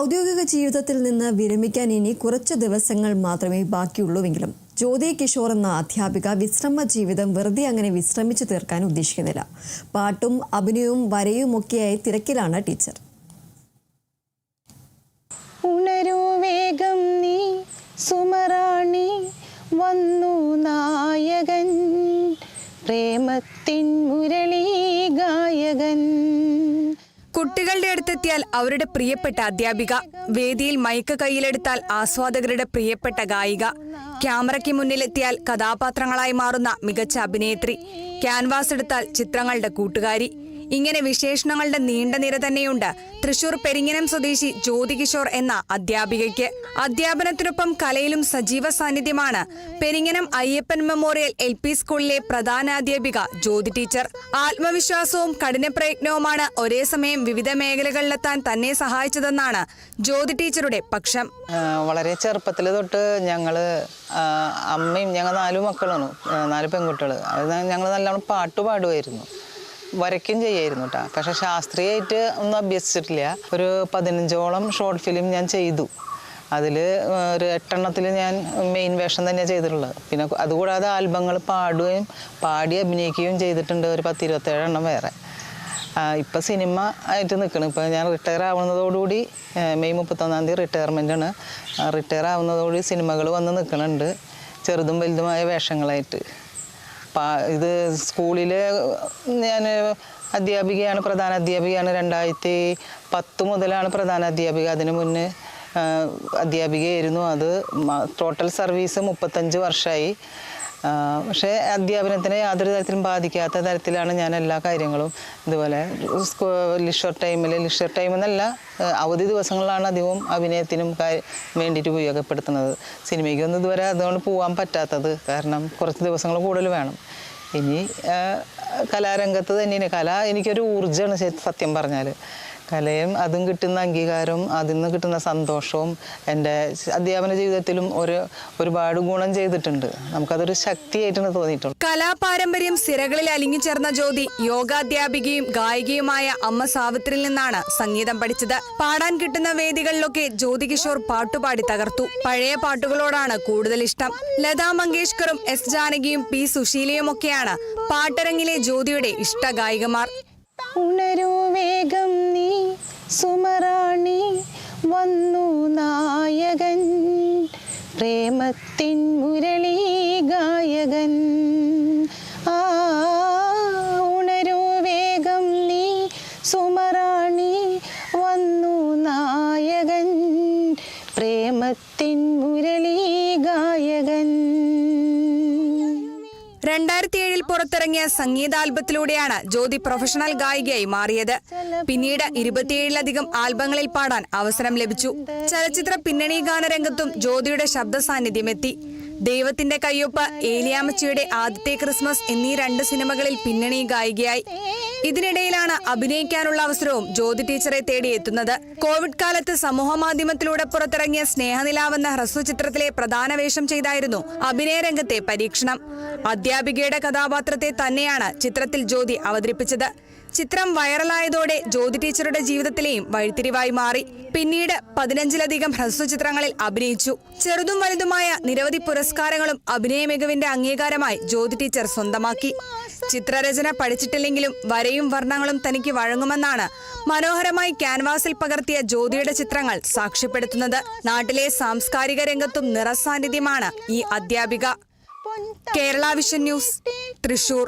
ഔദ്യോഗിക ജീവിതത്തിൽ നിന്ന് വിരമിക്കാൻ ഇനി കുറച്ച് ദിവസങ്ങൾ മാത്രമേ ബാക്കിയുള്ളൂവെങ്കിലും ജ്യോതി കിഷോർ എന്ന അധ്യാപിക വിശ്രമ ജീവിതം വെറുതെ അങ്ങനെ വിശ്രമിച്ചു തീർക്കാൻ ഉദ്ദേശിക്കുന്നില്ല. പാട്ടും അഭിനയവും വരയുമൊക്കെയായി തിരക്കിലാണ് ടീച്ചർ. ഉണരൂ വേഗം നീ സുമറാണി, വന്നു നായകൻ, പ്രേമത്തിൻ മുരളി ഗായകൻ. കുട്ടികളുടെ അടുത്തെത്തിയാൽ അവരുടെ പ്രിയപ്പെട്ട അധ്യാപിക, വേദിയിൽ മൈക്ക് കയ്യിലെടുത്താൽ ആസ്വാദകരുടെ പ്രിയപ്പെട്ട ഗായിക, ക്യാമറയ്ക്ക് മുന്നിലെത്തിയാൽ കഥാപാത്രങ്ങളായി മാറുന്ന മികച്ച അഭിനേത്രി, ക്യാൻവാസ് എടുത്താൽ ചിത്രങ്ങളുടെ കൂട്ടുകാരി, ഇങ്ങനെ വിശേഷണങ്ങളുടെ നീണ്ട നിര തന്നെയുണ്ട് തൃശൂർ പെരിങ്ങനം സ്വദേശി ജ്യോതി കിഷോർ എന്ന അധ്യാപികയ്ക്ക്. അധ്യാപനത്തിനൊപ്പം കലയിലും സജീവ സാന്നിധ്യമാണ് പെരിങ്ങനം അയ്യപ്പൻ മെമ്മോറിയൽ LP സ്കൂളിലെ പ്രധാനാധ്യാപിക ജ്യോതി ടീച്ചർ. ആത്മവിശ്വാസവും കഠിനപ്രയത്നവുമാണ് ഒരേ സമയം വിവിധ മേഖലകളിലെത്താൻ തന്നെ സഹായിച്ചതെന്നാണ് ജ്യോതി ടീച്ചറുടെ പക്ഷം. വളരെ ചെറുപ്പത്തിൽ തൊട്ട് ഞങ്ങള് അമ്മയും ഞങ്ങൾ 4 മക്കളാണ്, 4 പെൺകുട്ടികൾ. ഞങ്ങൾ നല്ലോണം പാടുമായിരുന്നു, വരയ്ക്കും ചെയ്യായിരുന്നു കേട്ടോ. പക്ഷെ ശാസ്ത്രീയമായിട്ട് ഒന്നും അഭ്യസിച്ചിട്ടില്ല. ഒരു 15ഓളം ഷോർട്ട് ഫിലിം ഞാൻ ചെയ്തു. അതിൽ ഒരു 8 എണ്ണത്തിൽ ഞാൻ മെയിൻ വേഷം തന്നെയാണ് ചെയ്തിട്ടുള്ളത്. പിന്നെ അതുകൂടാതെ ആൽബങ്ങൾ പാടി അഭിനയിക്കുകയും ചെയ്തിട്ടുണ്ട്, ഒരു 10-27 എണ്ണം വേറെ. ഇപ്പം സിനിമ ആയിട്ട് നിൽക്കണം. ഇപ്പം ഞാൻ റിട്ടയർ ആവുന്നതോടുകൂടി മെയ് 31-ാം തീയതി റിട്ടയർമെൻറ്റാണ്. റിട്ടയർ ആവുന്നതോടുകൂടി സിനിമകൾ വന്ന് നിൽക്കുന്നുണ്ട്, ചെറുതും വലുതുമായ വേഷങ്ങളായിട്ട്. ഇത് സ്കൂളിൽ ഞാൻ അധ്യാപികയാണ്, പ്രധാന അധ്യാപികയാണ്. 2010 മുതലാണ് പ്രധാന അധ്യാപിക. അതിന് മുന്നേ അധ്യാപികയായിരുന്നു. അത് ടോട്ടൽ സർവീസ് 35 വർഷമായി. പക്ഷേ അധ്യാപനത്തിനെ യാതൊരു തരത്തിലും ബാധിക്കാത്ത തരത്തിലാണ് ഞാൻ എല്ലാ കാര്യങ്ങളും. ഇതുപോലെ ലിഷർ ടൈം എന്നല്ല, അവധി ദിവസങ്ങളിലാണ് അധികവും അഭിനയത്തിനും വേണ്ടിയിട്ട് ഉപയോഗപ്പെടുത്തുന്നത്. സിനിമയ്ക്കൊന്നും ഇതുവരെ അതുകൊണ്ട് പോകാൻ പറ്റാത്തത് കാരണം കുറച്ച് ദിവസങ്ങൾ കൂടുതൽ വേണം. ഇനി കലാരംഗത്ത് തന്നെയാണ്. കല എനിക്കൊരു ഊർജ്ജമാണ് സത്യം പറഞ്ഞാൽ. കലയും അതും കിട്ടുന്ന അംഗീകാരവും അതിൽ നിന്ന് കിട്ടുന്ന സന്തോഷവും എൻ്റെ അധ്യാപന ജീവിതത്തിലും ഒരുപാട് ഗുണം ചെയ്തിട്ടുണ്ട്. നമുക്കതൊരു ശക്തിയായിട്ടാണ് തോന്നിയിട്ടുള്ളത്. കലാപാരമ്പര്യം സിരകളിൽ അലിഞ്ഞുചേർന്ന ജ്യോതി യോഗാധ്യാപികയും ഗായികയുമായ അമ്മ സാവിത്രിയിൽ നിന്നാണ് സംഗീതം പഠിച്ചത്. പാടാൻ കിട്ടുന്ന വേദികളിലൊക്കെ ജ്യോതി കിഷോർ പാട്ടുപാടി തകർത്തു. പഴയ പാട്ടുകളോടാണ് കൂടുതൽ ഇഷ്ടം. ലതാ മങ്കേഷ്കറും S ജാനകിയും P സുശീലയുമൊക്കെയാണ് പാട്ടരങ്ങിലെ ജ്യോതിയുടെ ഇഷ്ട ഗായികമാർ. ഉണരൂ വേഗം നീ സുമറാണി, വന്നു നായകൻ, പ്രേമത്തിൻ മുരളി ഗായകൻ. ഉണരൂ വേഗം നീ സുമറാണി, വന്നു നായകൻ, പ്രേമത്തിൻ മുരളി ഗായകൻ. 2007 പുറത്തിറങ്ങിയ സംഗീതാൽബത്തിലൂടെയാണ് ജ്യോതി പ്രൊഫഷണൽ ഗായികയായി മാറിയത്. പിന്നീട് 27-ലധികം ആൽബങ്ങളിൽ പാടാൻ അവസരം ലഭിച്ചു. ചലച്ചിത്ര പിന്നണി ഗാനരംഗത്തും ജ്യോതിയുടെ ശബ്ദ സാന്നിധ്യമെത്തി. ദൈവത്തിന്റെ കയ്യൊപ്പ്, ഏലിയാമ്മച്ചിയുടെ ആദ്യത്തെ ക്രിസ്മസ് എന്നീ 2 സിനിമകളിൽ പിന്നണി ഗായികയായി. ഇതിനിടയിലാണ് അഭിനയിക്കാനുള്ള അവസരവും ജ്യോതി ടീച്ചറെ തേടിയെത്തുന്നത്. കോവിഡ് കാലത്ത് സമൂഹമാധ്യമത്തിലൂടെ പുറത്തിറങ്ങിയ സ്നേഹനിലാവെന്ന ഹ്രസ്വചിത്രത്തിലെ പ്രധാന വേഷം ചെയ്തായിരുന്നു അഭിനയ രംഗത്തെ പരീക്ഷണം. അധ്യാപികയുടെ കഥാപാത്രത്തെ തന്നെയാണ് ചിത്രത്തിൽ ജ്യോതി അവതരിപ്പിച്ചത്. ചിത്രം വൈറലായതോടെ ജ്യോതി ടീച്ചറുടെ ജീവിതത്തിലെയും വഴിത്തിരിവായി മാറി. പിന്നീട് 15-ലധികം ഹ്രസ്വചിത്രങ്ങളിൽ അഭിനയിച്ചു. ചെറുതും വലുതുമായ നിരവധി പുരസ്കാരങ്ങളും അഭിനയ മികവിന്റെ അംഗീകാരമായി ജ്യോതി ടീച്ചർ സ്വന്തമാക്കി. ചിത്രരചന പഠിച്ചിട്ടില്ലെങ്കിലും വരയും വർണ്ണങ്ങളും തനിക്ക് വഴങ്ങുമെന്നാണ് മനോഹരമായി ക്യാൻവാസിൽ പകർത്തിയ ജ്യോതിയുടെ ചിത്രങ്ങൾ സാക്ഷ്യപ്പെടുത്തുന്നത്. നാട്ടിലെ സാംസ്കാരിക രംഗത്തും നിറസാന്നിധ്യമാണ് ഈ അധ്യാപിക. Kerala vision news, Thrissur.